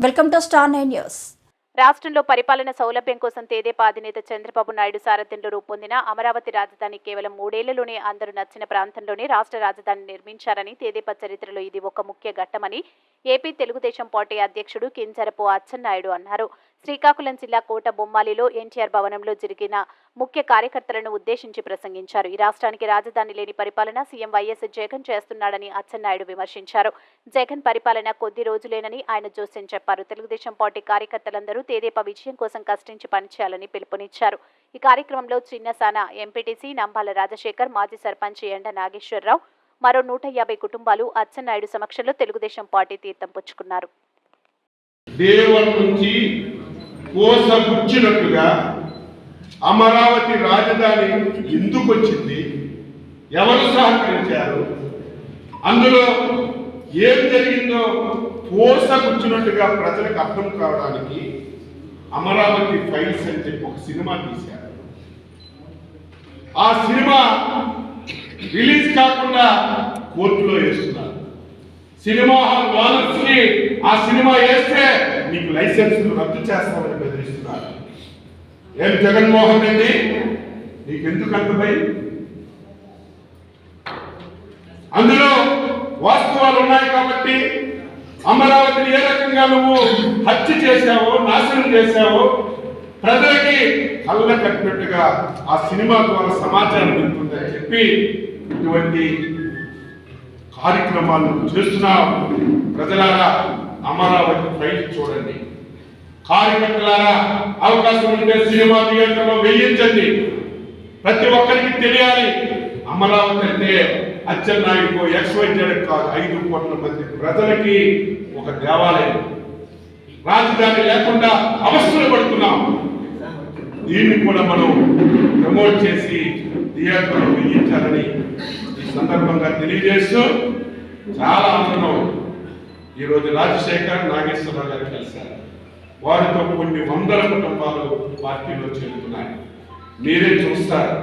Welcome to star 9 news. రాష్ట్రంలో పరిపాలన సౌలభ్యం కోసం తెదేపా అధినేత చంద్రబాబు నాయుడు సారథ్యంలో రూపొందిన అమరావతి రాజధాని కేవలం 3 ఏళ్లలోనే అందరూ నచ్చిన ప్రాంతంలోనే రాష్ట్ర రాజధాని నిర్మించారని తెదేపా చరిత్రలో ఇది ఒక ముఖ్య ఘట్టమని ఏపీ తెలుగుదేశం పార్టీ అధ్యక్షుడు కింజరపు అచ్చెన్నాయుడు అన్నారు. శ్రీకాకుళం జిల్లా కోట బొమ్మాలిలో ఎన్టీఆర్ భవనంలో జరిగిన ముఖ్య కార్యకర్తలను ఉద్దేశించి ప్రసంగించారు. ఈ రాష్ట్రానికి రాజధాని లేని పరిపాలన సీఎం వైఎస్ జగన్ చేస్తున్నాడని అచ్చెన్నాయుడు విమర్శించారు. జగన్ పరిపాలన కొద్ది రోజులేనని ఆయన జోస్యం చెప్పారు. తెలుగుదేశం పార్టీ కార్యకర్తలందరూ తెదేపా విజయం కోసం కష్టించి పనిచేయాలని పిలుపునిచ్చారు. ఈ కార్యక్రమంలో చిన్నసాన ఎంపీటీసీ నంబాల రాజశేఖర్, మాజీ సర్పంచ్ ఎండ నాగేశ్వరరావు, మరో 150 కుటుంబాలు అచ్చెన్నాయుడు సమక్షంలో తెలుగుదేశం పార్టీ తీర్థం పుచ్చుకున్నారు. దేవుని నుంచి కోసగుచ్చినట్టుగా అమరావతి రాజధాని ఎందుకు వచ్చింది, ఎవరు సహకరించారు, అందులో ఏం జరిగిందో కోసగుచ్చినట్టుగా ప్రజలకు అర్థం కావడానికి అమరావతి ఫైల్స్ అని చెప్పి ఒక సినిమా తీశారు. ఆ సినిమా రిలీజ్ కాకుండా కోర్టులో వేస్తున్నారు. సినిమా హాల్ ఓనర్స్ కి ఆ సినిమా వేస్తే మీకు లైసెన్సులు రద్దు చేస్తామని బెదిరిస్తున్నారు. ఏం జగన్మోహన్ రెడ్డి, నీకెందుకు అంత భయం? అందులో వాస్తవాలు ఉన్నాయి కాబట్టి అమరావతిని ఏ రకంగా నువ్వు హత్య చేశావో, నాశనం చేశావో ప్రజలకి కళ్ళ కట్టినట్టుగా ఆ సినిమా ద్వారా సమాచారం వెళ్తుందని చెప్పి ఇటువంటి కార్యక్రమాలు చేస్తున్నాం. ప్రజలారా, అమరావతి ఫైల్ చూడండి. కార్యకర్తలారా, అవకాశం ఉంటే సినిమా థియేటర్లో వేయించండి. ప్రతి ఒక్కరికి తెలియాలి, అమరావతి అంటే అచ్చెన్నాయుడుకో XYZ కాదు, 5 కోట్ల మంది ప్రజలకి ఒక దేవాలయం. రాజధాని లేకుండా అవస్థలు పడుతున్నాం. దీన్ని కూడా మనం ప్రమోట్ చేసి థియేటర్లో వేయించాలని ఈ సందర్భంగా తెలియజేస్తూ చాలా ఆనందం. ఈరోజు రాజశేఖర్, నాగేశ్వరరావు గారు కలిశారు. వారితో కొన్ని వందల కుటుంబాలు పార్టీలో చేరుతున్నాయి. మీరే చూస్తారు.